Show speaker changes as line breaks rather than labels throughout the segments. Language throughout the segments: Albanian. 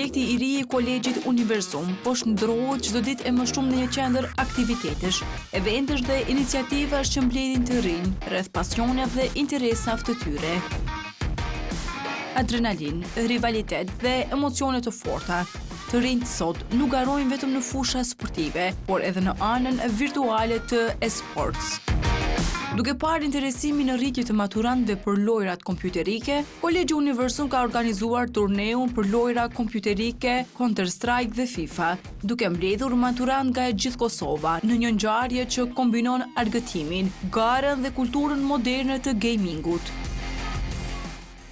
projekti i ri i Kolegjit Universum po shndërrohet çdo ditë e më shumë në një qendër aktivitetesh, eventesh dhe iniciativash që mbledhin të rinj rreth pasioneve dhe interesave të tyre. Adrenalin, rivalitet dhe emocione të forta. Të rinjt sot nuk garojnë vetëm në fusha sportive, por edhe në anën virtuale të e-sports. Duke parë interesimin në rritje të maturantëve për lojrat kompjuterike, Kolegji Universum ka organizuar turneun për lojra kompjuterike Counter-Strike dhe FIFA, duke mbledhur maturantë nga e gjithë Kosova në një ngjarje që kombinon argëtimin, garën dhe kulturën moderne të gamingut.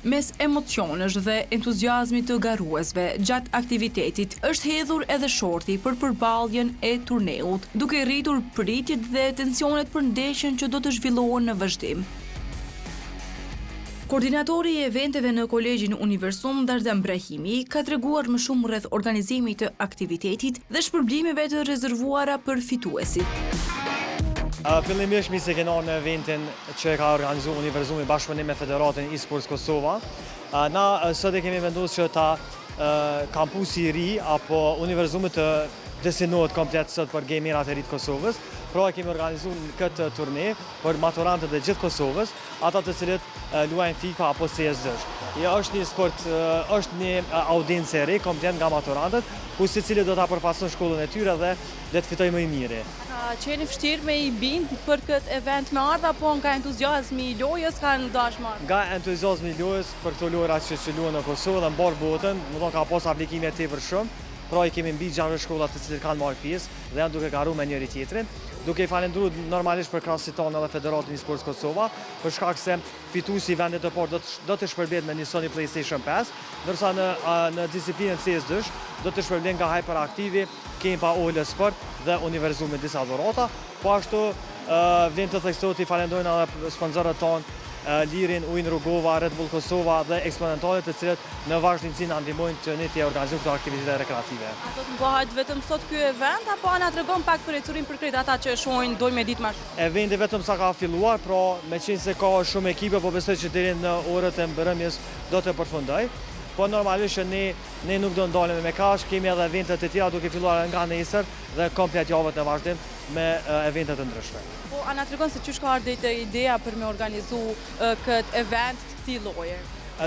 Mes emocionesh dhe entuziazmit të garuesve gjatë aktivitetit është hedhur edhe shorti për përballjen e turneut, duke rritur pritjet dhe tensionet për ndeshjen që do të zhvillohen në vazhdim. Koordinatori i eventeve në Kolegjin Universum, Dardan Brahimi, ka treguar më shumë rreth organizimit të aktivitetit dhe shpërblimeve të rezervuara për fituesit.
Fillimisht mi se kena në eventin që ka organizu Universumi bashkëpunim me Federatën e-sports Kosova. Na sot e kemi vendosur që ta kampusi i ri apo Universumi të destinohet komplet sot për gamerat e ri të Kosovës. Pra kemi organizuar këtë turne për maturantët e gjithë Kosovës, ata të cilët luajnë FIFA apo CS2. Është një sport, është një audiencë e re komplet nga maturantët, ku secili do ta përfason shkollën e tyre dhe le të fitojë më i miri.
Ka qenë vështirë me i bind për këtë event me ardha, apo nga entuziazmi i lojës kanë dashur marrë?
Nga entuziazmi i lojës për këto lojra që luhen në Kosovë dhe mbar botën, do ka pas aplikime tepër shumë. Pra i kemi mbi 60 shkollat të cilët kanë marrë pjesë dhe janë duke garuar me njëri tjetrin, duke i falendruar normalisht për krahasimin tonë edhe Federatën e-sports Kosova, për shkak se fituesi i vendit të parë do të shpërblet me një Sony PlayStation 5, ndërsa në disiplinën CS2 do të shpërblet nga Hyperactive, Kempa Ole Sport dhe Universumi disa dhurata. Po ashtu vlen të theksohet i falenderojnë edhe sponsorët tonë, Lirin, Ujin Rrugova, Red Bull Kosova dhe eksponentalët të cilët në vazhdimsi na ndihmojnë që ne të organizojmë këto aktivitete rekreative.
A do të bëhet vetëm sot ky event apo na tregon pak për ecurin për krejt ata që shohin dojnë me ditë më shumë?
Eventi vetëm sa ka filluar, pra meqense ka shumë ekipe, po besoj që deri në orët e mbrëmjes do të përfundoj. Po normalisht që ne nuk do ndalemi me kaq, kemi edhe eventet e tjera duke filluar nga nesër dhe komplet javët në vazhdim me eventet të ndryshme.
Po a na tregon se çish ka ardhur ideja për me organizu këtë event të këtij lloje?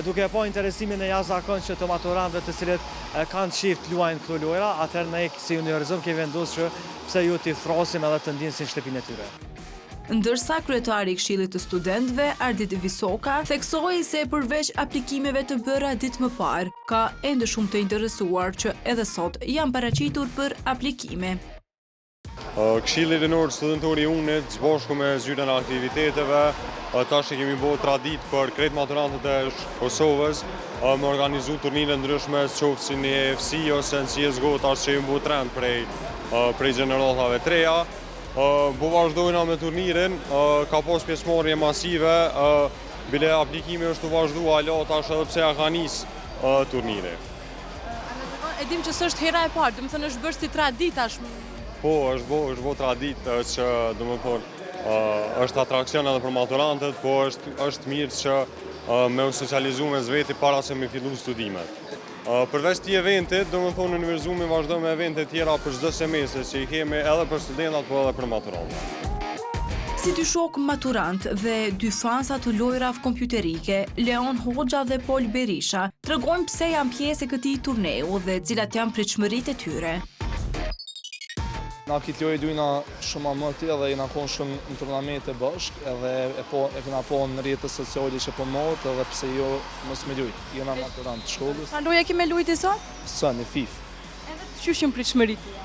Duke pa interesimin e jashtëzakonshëm që të maturantëve të cilët kanë qejf të luajnë këto lojra, atëherë ne si Universum kemi vendosur pse ju t'i thrasim edhe të ndjesin shtëpinë e tyre.
Ndërsa kryetari i Këshillit të Studentëve, Ardit Visoka, theksoi se përveç aplikimeve të bëra ditë më parë, ka ende shumë të interesuar që edhe sot janë paraqitur për aplikime.
Këshilli Rinor Studentori i Unit, bashku me zyrën e aktiviteteve, tash kemi bërë traditë për krejt maturantët e Kosovës, me organizu turnire ndryshme, qoftë si në EFC ose në CSGO, tash që jemi bërë trend prej gjeneratave treja. Po vazhdojna me turnirin, ka pas pjesëmarrje masive, bile aplikimi është të vazhdu ala, tash edhe pse ja ka nisë turnire.
E dim që s'është hera e parë, domethënë është bërë si traditë tashmë.
Po, është bërë traditë që domethënë është atraksion edhe për maturantët, po është mirë që me u socializu me zveti para se me fillu studimet. Përveç këtij eventit, domethënë Universumi vazhdon me evente tjera për çdo semestër që i kemi edhe për studentat po edhe për maturantë.
Si dy shok maturant dhe dy fansa të lojrave kompjuterike, Leon Hoxha dhe Pol Berisha, tregojnë pse janë pjesë e këtij turneu dhe cilat janë pritshmëritë e tyre.
Na këtë lojë dujna shumë më të edhe jena konë shumë në turnamente bashkë edhe e këna po në rrjetet sociale që po mot edhe pse jo mos me lujt. Jena maturant të shkollës.
A loja kime lujt i sot?
Sa në FIF.
Edhe të qyshin pritshmëritë?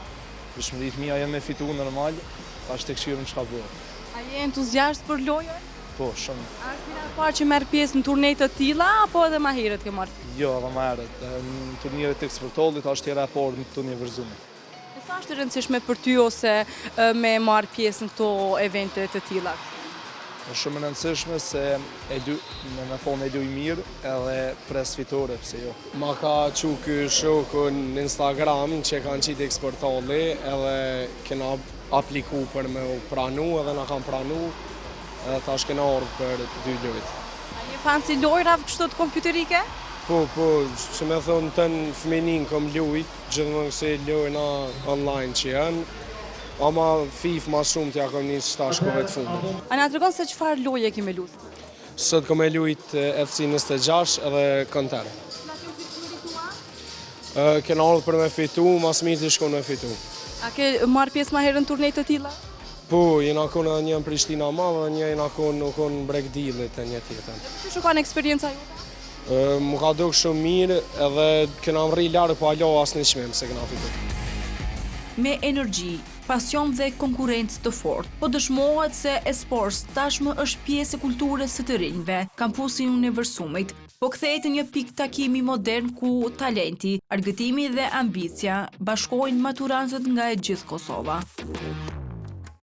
Pritshmëritë mia janë me fitu normal, tash tek shirëm çka bëhet.
A je entuziast për lojën?
Po, shumë.
A është hera e parë që merr pjesë në turne të tilla apo edhe më herët ke marrë?
Jo, edhe më herët. Në turniret e eksportollit është hera e parë në këtë Universumi.
Sa është e rëndësishme për ty ose me marrë pjesë në këto evente të tilla?
Është shumë e rëndësishme se me thonë e luj mirë edhe pres fitore, pse jo.
Ma ka qu ky shoku në Instagram që kanë qitë eksportalli edhe kena apliku për me pranu edhe na kanë pranu edhe tash kena ardhur për 2 lojt.
A je fan si lojrave kështu të kompjuterike?
Po, që me thonë të në fëminin kom lujt, gjithmonë se lojna online që janë, ama FIFA ma shumë t'ja kom njësë shtashkove të fundit.
A na tregon se çfarë loje kemi luajtur?
Sot kom e lujt FC 26 edhe Konter. Kena ardhur për me fitu, mas mirë të shkon me fitu.
A ke marrë pjesë ma herën në turnej të tilla?
Po, jena konë një në Prishtina ma dhe një jena konë nuk konë Bregdillit e një tjetën.
Që kanë eksperienca jote?
Mu ka duk shumë mirë edhe kena mri larë po alo asë një qmim se kena fitu.
Me energji, pasion dhe konkurrencë të fortë, po dëshmohet se esports tashmë është pjesë e kulturës së të rinjve. Kampusi i Universumit po kthehet në një pikë takimi modern ku talenti, argëtimi dhe ambicia bashkojnë maturantët nga e gjithë Kosova.